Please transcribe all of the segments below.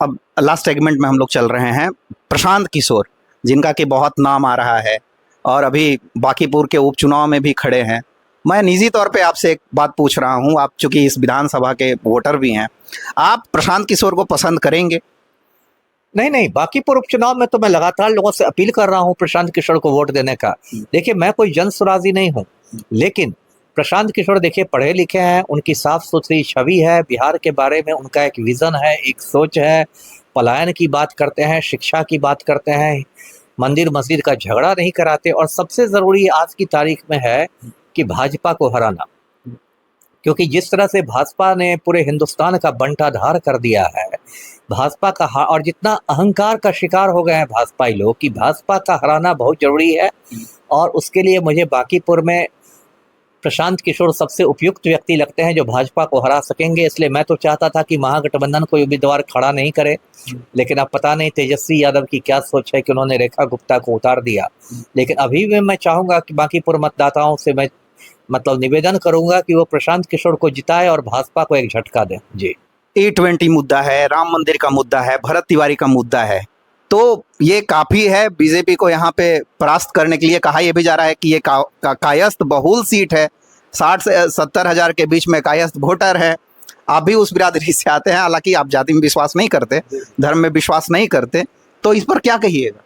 अब last segment में हम लोग चल रहे हैं प्रशांत किशोर, जिनका कि बहुत नाम आ रहा है और अभी बांकीपुर के उपचुनाव में भी खड़े हैं। मैं निजी तौर पे आपसे एक बात पूछ रहा हूं, आप चूंकि इस विधानसभा के वोटर भी हैं, आप प्रशांत किशोर को पसंद करेंगे? नहीं नहीं, बांकीपुर उपचुनाव में तो मैं लगातार लोगों से अपील कर रहा हूं प्रशांत किशोर को वोट देने का। देखिए, मैं कोई जन सुराजी नहीं हूं, लेकिन प्रशांत किशोर देखिए पढ़े लिखे हैं, उनकी साफ सुथरी छवि है, बिहार के बारे में उनका एक विजन है, एक सोच है, पलायन की बात करते हैं, शिक्षा की बात करते हैं, मंदिर मस्जिद का झगड़ा नहीं कराते, और सबसे ज़रूरी आज की तारीख में है कि भाजपा को हराना। क्योंकि जिस तरह से भाजपा ने पूरे हिंदुस्तान का बंटाधार कर दिया है, भाजपा का और जितना अहंकार का शिकार हो गए हैं भाजपाई लोग, कि भाजपा का हराना बहुत जरूरी है। और उसके लिए मुझे बांकीपुर में प्रशांत किशोर सबसे उपयुक्त व्यक्ति लगते हैं जो भाजपा को हरा सकेंगे। इसलिए मैं तो चाहता था कि महागठबंधन कोई उम्मीदवार खड़ा नहीं करे, लेकिन अब पता नहीं तेजस्वी यादव की क्या सोच है कि उन्होंने रेखा गुप्ता को उतार दिया। लेकिन अभी भी मैं चाहूंगा कि बांकीपुर मतदाताओं से मैं निवेदन करूंगा कि वो प्रशांत किशोर को जिताए और भाजपा को एक झटका दें। जी, E20 मुद्दा है, राम मंदिर का मुद्दा है, भरत तिवारी का मुद्दा है, तो ये काफ़ी है बीजेपी को यहाँ पे परास्त करने के लिए। कहा यह भी जा रहा है कि ये कायस्थ बहुल सीट है, 60 से 70 हज़ार के बीच में कायस्थ वोटर है। आप भी उस बिरादरी से आते हैं, हालांकि आप जाति में विश्वास नहीं करते, धर्म में विश्वास नहीं करते, तो इस पर क्या कहिएगा?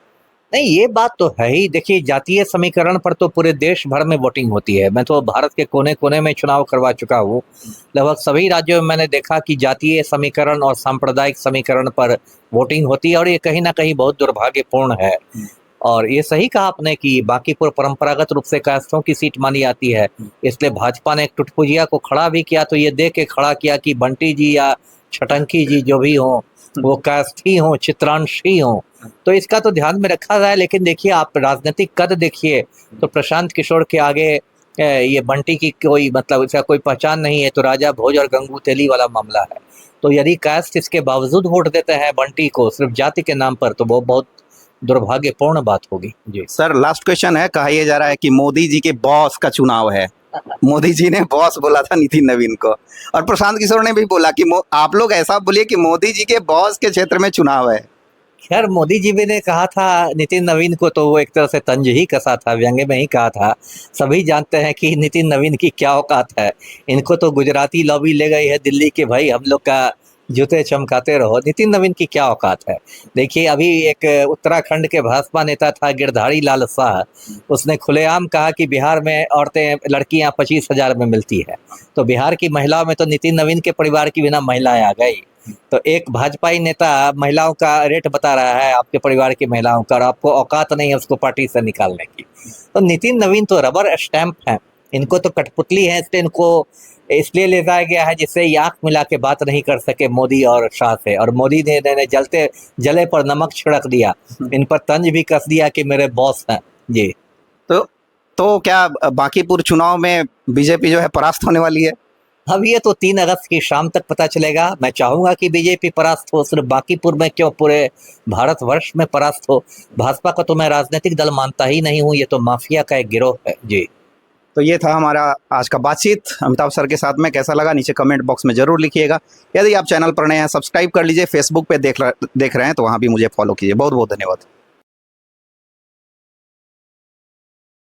नहीं, ये बात तो है ही। देखिए, जातीय समीकरण पर तो पूरे देश भर में वोटिंग होती है। मैं तो भारत के कोने कोने में चुनाव करवा चुका हूँ। लगभग सभी राज्यों में मैंने देखा कि जातीय समीकरण और सांप्रदायिक समीकरण पर वोटिंग होती है, और ये कहीं ना कहीं बहुत दुर्भाग्यपूर्ण है। और ये सही कहा आपने कि बांकीपुर परंपरागत रूप से कायस्थों की सीट मानी जाती है, इसलिए भाजपा ने एक टुटपुजिया को खड़ा भी किया, तो ये देख के खड़ा किया कि बंटी जी या छटंकी जी जो भी हों वो कास्थी हों, चित्रांशी हों, तो इसका तो ध्यान में रखा जाए। लेकिन देखिए, आप राजनीतिक कद देखिए तो प्रशांत किशोर के आगे ये बंटी की कोई इसका कोई पहचान नहीं है। तो राजा भोज और गंगू तेली वाला मामला है। तो यदि कास्ट इसके बावजूद वोट देते हैं बंटी को सिर्फ जाति के नाम पर, तो वो बहुत दुर्भाग्यपूर्ण बात होगी। जी सर, लास्ट क्वेश्चन है। कहा यह जा रहा है कि मोदी जी के बॉस का चुनाव है, मोदी जी ने बॉस बोला था नितिन नवीन को, और प्रशांत किशोर ने भी बोला कि आप लोग ऐसा बोलिए कि मोदी जी के बॉस के क्षेत्र में चुनाव है। खैर, मोदी जी भी ने कहा था नितिन नवीन को, तो वो एक तरह से तंज ही कसा था, व्यंग्य में ही कहा था। सभी जानते हैं कि नितिन नवीन की क्या औकात है। इनको तो गुजराती लॉबी ले गई है दिल्ली के, भाई हम लोग का जूते चमकाते रहो। नितिन नवीन की क्या औकात है? देखिए, अभी एक उत्तराखंड के भाजपा नेता था गिरधारी लाल शाह, उसने खुलेआम कहा कि बिहार में औरतें लड़कियां 25,000 में मिलती है। तो बिहार की महिलाओं में तो नितिन नवीन के परिवार की बिना महिलाएं आ गई। तो एक भाजपाई नेता महिलाओं का रेट बता रहा है आपके परिवार की महिलाओं का, और आपको औकात नहीं है उसको पार्टी से निकालने की। तो नितिन नवीन तो रबर स्टैंप है, इनको तो कठपुतली है, इसलिए इनको इसलिए ले जाया गया है जिससे ये आंख मिला के बात नहीं कर सके मोदी और शाह से। और मोदी ने जलते जले पर नमक छिड़क दिया, इन पर तंज भी कस दिया कि मेरे बॉस हैं। जी, तो क्या बांकीपुर चुनाव में बीजेपी जो है परास्त होने वाली है? अब ये तो 3 अगस्त की शाम तक पता चलेगा। मैं चाहूंगा कि बीजेपी परास्त हो, सिर्फ बांकीपुर में क्यों, पूरे भारतवर्ष में परास्त हो। भाजपा को तो मैं राजनीतिक दल मानता ही नहीं हूँ, ये तो माफिया का एक गिरोह है। जी, तो ये था हमारा आज का बातचीत अमिताभ सर के साथ में। कैसा लगा नीचे कमेंट बॉक्स में ज़रूर लिखिएगा। यदि आप चैनल पर नए हैं, सब्सक्राइब कर लीजिए। फेसबुक पे देख रहे हैं तो वहाँ भी मुझे फॉलो कीजिए। बहुत बहुत धन्यवाद।